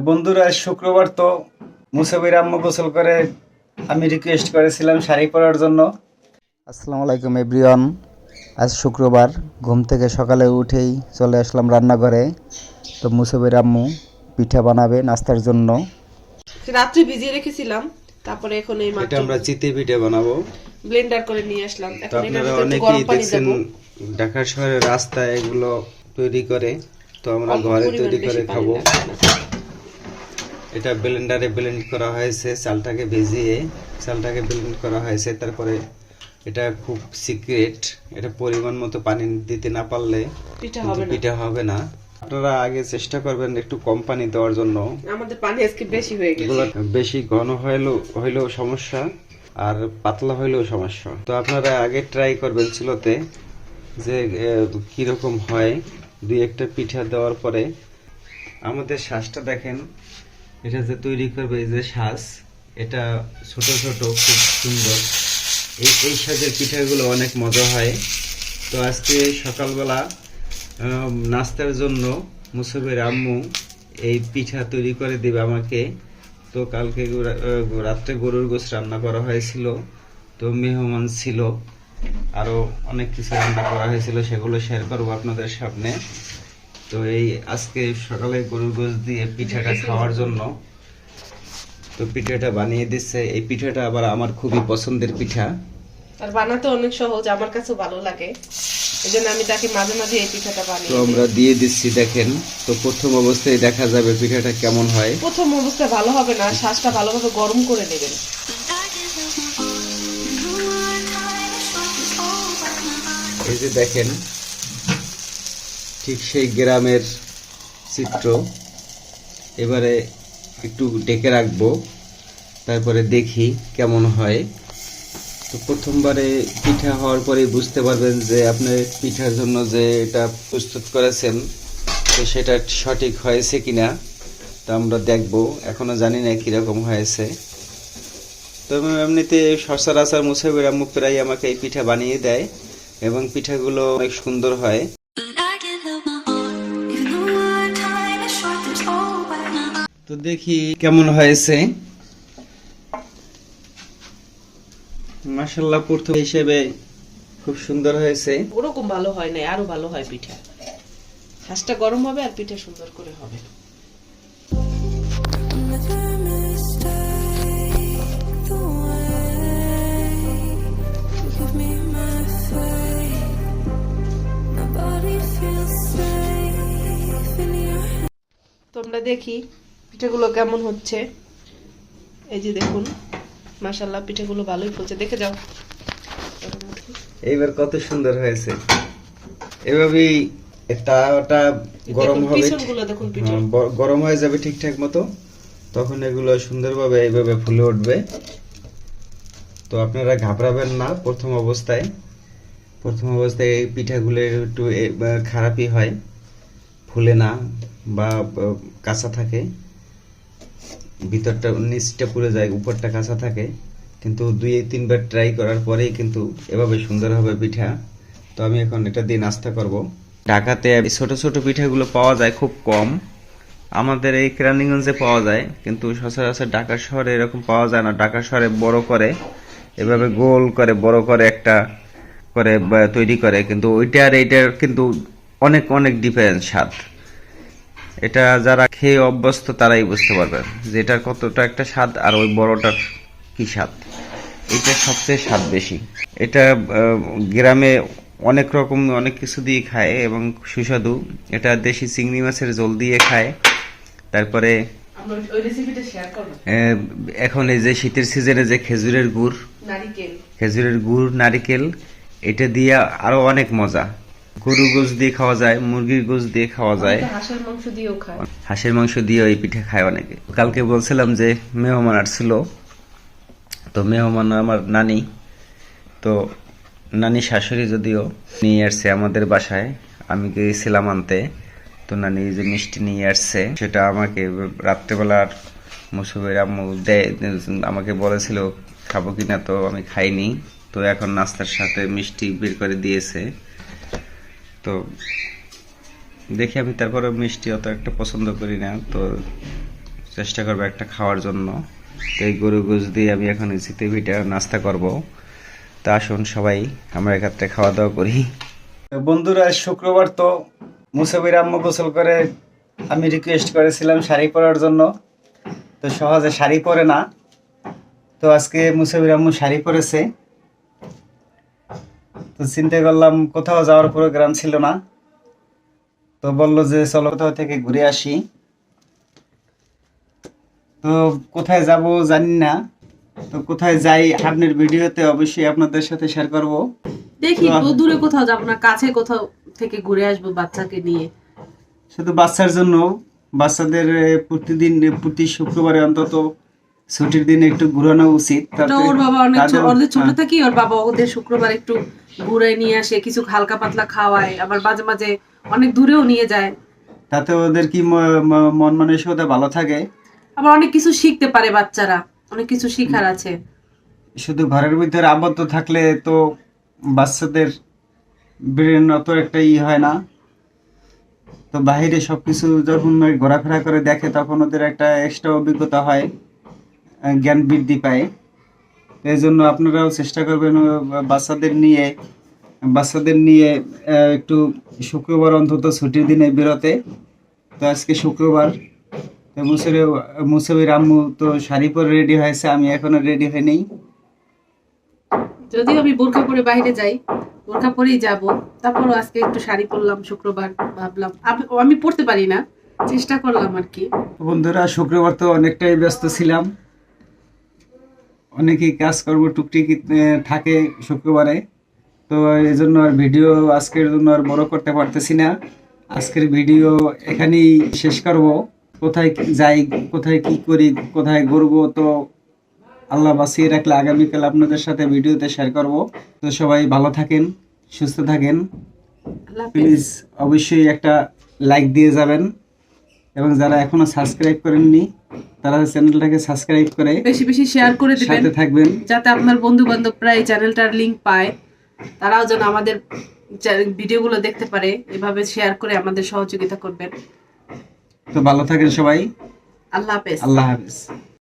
বন্ধুরা, শুক্রবার তো মুসাফির আম্মু গোসল করে আমি রিকোয়েস্ট করেছিলাম শাড়ি পরার জন্য। আসসালামু আলাইকুম এভরিওয়ান। আজ শুক্রবার, ঘুম থেকে সকালে উঠেই চলে আসলাম রান্নাঘরে। তো মুসাফির আম্মু পিঠা বানাবে নাস্তার জন্য। রাত্রে ভিজিয়ে রেখেছিলাম, তারপরে এখন এই এটা মাত্র আমরা চিতে পিঠা বানাবো। ব্লেন্ডার করে নিয়ে আসলাম। তো এখন এটার আপনারা ভিতরে একটু গরম অনেকেই পানি দেখছেন দেব। ঢাকা শহরের রাস্তায় এগুলো তৈরি করে, তো আমরা অল্প ঘরে পরিমাণ তৈরি বেশি করে পানি খাবো। লাগবে না। এটা ব্লেন্ডারে ব্লেন্ড করা হয়েছে, চালটাকে ভিজিয়ে চালটাকে ব্লেন্ড করা হয়েছে। তারপরে এটা খুব সিক্রেট, এটা পরিমাণ মতো পানি দিতে না পারলে পিঠা কিন্তু হবে না। পিঠা হবে না। আপনারা আগে চেষ্টা করবেন একটু কম পানি দেওয়ার জন্য। আমাদের পানি আজকে বেশি হয়ে গেছে। এগুলো বেশি ঘন হইলেও সমস্যা, আর পাতলা হইলেও সমস্যা। তো আপনারা আগে ট্রাই করবেন চুলোতে যে কিরকম হয়। দুই একটা পিঠা দেওয়ার পরে আমাদের শ্বাসটা দেখেন, এটা যে তৈরি করবে এই যে শ্বাস, এটা ছোট ছোট খুব সুন্দর। এই সাজের পিঠাগুলো অনেক মজা হয়। তো আজকে সকালবেলা নাস্তার জন্য মুসাফির আম্মু এই পিঠা তৈরি করে দেবে আমাকে। তো কালকে রাত্রে গরুর গোশত রান্না করা হয়েছিল, তো মেহমান ছিল, আরো অনেক কিছু রান্না করা হয়েছিল, সেগুলো শেয়ার করবো আপনাদের সামনে। তো এই আজকে সকালে গরুর গোশত দিয়ে পিঠাটা খাওয়ার জন্য তো পিঠাটা বানিয়ে দিচ্ছে। এই পিঠাটা আবার আমার খুবই পছন্দের পিঠা। আর বানাতে অনেক সহজ, আমার কাছে ভালো লাগে। এজন্য আমি তাকে মাঝে মাঝে এই পিঠাটা বানিয়ে তো দিই। আমরা দিয়ে দিচ্ছি, দেখেন। তো প্রথম অবস্থায় দেখা যাবে পিঠাটা কেমন হয়। প্রথম অবস্থায় ভালো হবে না, শ্বাসটা ভালোভাবে গরম করে নেবেন। এই যে দেখেন, ঠিক সেই গ্রামের চিত্র। এবারে একটু ডেকে রাখবো, তারপরে দেখি কেমন হয়। তো প্রথমবারে পিঠা হওয়ার পরে বুঝতে পারবেন যে আপনি পিঠার জন্য যে এটা প্রস্তুত করেছেন, তো সেটা সঠিক হয়েছে কিনা। তো আমরা দেখব, এখনো জানি না কিরকম হয়েছে। তবে এমনিতে সচরাচর মুসাফির আম্মু প্রায় আমাকে এই পিঠা বানিয়ে দেয়, এবং পিঠাগুলো অনেক সুন্দর হয়। তো দেখি কেমন হয়েছে। মাশাআল্লাহ, প্রথম হিসেবে খুব সুন্দর হয়েছে। ওরকম ভালো হয় না, আরো ভালো হয় পিঠা। শ্বাসটা গরম হবে আর পিঠা সুন্দর করে হবে। তোমরা দেখি পিঠাগুলো কেমন হচ্ছে। এই যে দেখুন, মাশাআল্লাহ পিঠাগুলো ভালোই ফুলছে, দেখে যাও। এইবার কত সুন্দর হয়েছে। এভাবেই ওটা গরম দেখুন, হবে, পিছনগুলো দেখুন পিঠা। গরম হয়ে যাবে ঠিকঠাক মতো, তখন এগুলো সুন্দরভাবে এইভাবে ফুলে উঠবে। তো আপনারা ঘাবড়াবেন না। প্রথম অবস্থায় এই পিঠাগুলো একটু খারাপই হয়, ফুলে না বা কাঁচা থাকে, ভিতরটা নিচটা পুড়ে যায়, উপরটা কাঁচা থাকে। কিন্তু 2-3 বার ট্রাই করার পরেই কিন্তু এভাবে সুন্দর হবে পিঠা। তো আমি এখন এটা দিয়ে নাস্তা করব। ঢাকাতে ছোট ছোট পিঠাগুলো পাওয়া যায় খুব কম, আমাদের এই কেরানীগঞ্জে পাওয়া যায়, কিন্তু সচরাচর ঢাকা শহরে এরকম পাওয়া যায় না। ঢাকা শহরে বড় করে এভাবে গোল করে বড় করে একটা করে তৈরি করে, কিন্তু ওইটা আর এইটার কিন্তু অনেক অনেক ডিফারেন্স স্বাদ। এটা যারা খেয়ে অভ্যস্ত তারাই বুঝতে পারবেন যে এটার কতটা একটা স্বাদ আর ওই বড়টার কি স্বাদ। এটা সবচেয়ে স্বাদ বেশি। এটা গ্রামে অনেক রকম অনেক কিছু দিয়ে খায় এবং সুস্বাদু। এটা দেশি চিংড়ি মাছের ঝোল দিয়ে খায়। তারপরে আমরা ওই রেসিপিটা শেয়ার করব। এখন এই যে শীতের সিজনে যে খেজুরের গুড় নারিকেল, এটা দিয়ে আরো অনেক মজা। গরু গোশত দিয়ে খাওয়া যায়, মুরগির গোশত দিয়ে খাওয়া যায়, হাঁসের মাংস দিয়েও খায়। হাঁসের মাংস দিয়েও এই পিঠা খায় অনেকে। কালকে বলছিলাম যে মেহমান আসছিল, তো মেহমান আমার নানি। তো নানি শাশুড়ি যদিও নিয়ে আসছে আমাদের বাসায়, আমি গিয়েছিলাম আনতে। তো নানি যে মিষ্টি নিয়ে আসছে সেটা আমাকে রাত্রেবেলার মুসাফির আম্মু আমাকে বলেছিল খাবো কিনা, তো আমি খাইনি। তো এখন নাস্তার সাথে মিষ্টি বের করে দিয়েছে। তো দেখি, আমি তারপরে মিষ্টি অত একটা পছন্দ করি না, তো চেষ্টা করবো একটা খাওয়ার জন্য। তো এই গরু গোশ দিয়ে আমি এখন শীতে পিঠা নাস্তা করব। তা আসুন সবাই আমরা এক্ষেত্রে খাওয়া দাওয়া করি। বন্ধুরা, শুক্রবার তো মুসাবির আম্মু গোসল করে, আমি রিকোয়েস্ট করেছিলাম শাড়ি পরার জন্য, তো সহজে শাড়ি পরে না। তো আজকে মুসাবির আম্মু শাড়ি পরেছে, তো চিন্তা করলাম কোথাও যাওয়ার প্রোগ্রাম ছিল না, তো বললো যে চলো কোথাও থেকে ঘুরে আসি। তো কোথায় যাব জানি না, তো কোথায় যাই আপনার ভিডিওতে অবশ্যই আপনাদের সাথে শেয়ার করব। দেখি দূরে কোথাও যাবো না, কাছে কোথাও থেকে ঘুরে আসবো বাচ্চাকে নিয়ে। শুধু বাচ্চার জন্য, বাচ্চাদের প্রতি শুক্রবারে অন্তত ছুটির দিন একটু ঘুরানো উচিত। তো ওর বাবা অনেক ওদের ছোট থাকি, ওর বাবা ওদের শুক্রবার একটু ঘুরাই নিয়ে আসে, কিছু হালকা পাতলা খাওয়ায়, আবার মাঝে মাঝে অনেক দূরেও নিয়ে যায়। তাতে ওদের কি মন মানসিকতা ভালো থাকে, আবার অনেক কিছু শিখতে পারে বাচ্চারা, অনেক কিছু শিখার আছে। শুধু ঘরের ভিতরে আবদ্ধ থাকলে তো বাচ্চাদের ব্রেন অত একটা হয় না। তো বাইরে সবকিছু যখন ঘোরাফেরা করে দেখে তখন ওদের একটা এক্সট্রা অভিজ্ঞতা হয়, জ্ঞান বৃদ্ধি পায়। এই জন্য আপনারাও চেষ্টা করবেন বাচ্চাদের নিয়ে একটু শুক্রবার অন্তত ছুটির দিনে বেরোতে। তো আজকে শুক্রবার, তো মুসাবির আম্মু তো শাড়ি পরে রেডি হয়েছে, আমি এখনো রেডি হইনি। যদিও আমি বোরকা পরে বাইরে যাই, বোরকা পরেই যাব, তারপরও আজকে একটু শাড়ি পরলাম, শুক্রবার ভাবলাম। আমি পরতে পারি না, চেষ্টা করলাম আর কি। বন্ধুরা, শুক্রবার তো অনেকটাই ব্যস্ত ছিলাম, অনেকেই কাজকর্ম টুকটিকি থাকে শুক্রবারে। তো এই জন্য আর ভিডিও আজকের জন্য আর বড় করতে পারতেছি না। আজকের ভিডিও এখানেই শেষ করব। কোথায় যাই, কোথায় কি করি, কোথায় ঘুরবো, তো আল্লাহ বাঁচিয়ে রাখলে আগামীকাল আপনাদের সাথে ভিডিওতে শেয়ার করব। তো সবাই ভালো থাকেন, সুস্থ থাকেন। আল্লাহ হাফেজ। প্লিজ অবশ্যই একটা লাইক দিয়ে যাবেন, এবং যারা এখনো সাবস্ক্রাইব করেননি তারা চ্যানেলটাকে সাবস্ক্রাইব করে বেশি বেশি শেয়ার করে দিবেন, সাথে থাকবেন, যাতে আপনার বন্ধু বান্ধবরা এই চ্যানেলটার লিংক পায়, তারাও যেন আমাদের ভিডিওগুলো দেখতে পারে। এভাবে শেয়ার করে আমাদের সহযোগিতা করবেন। তো ভালো থাকেন সবাই। আল্লাহ হাফেজ। আল্লাহ হাফেজ।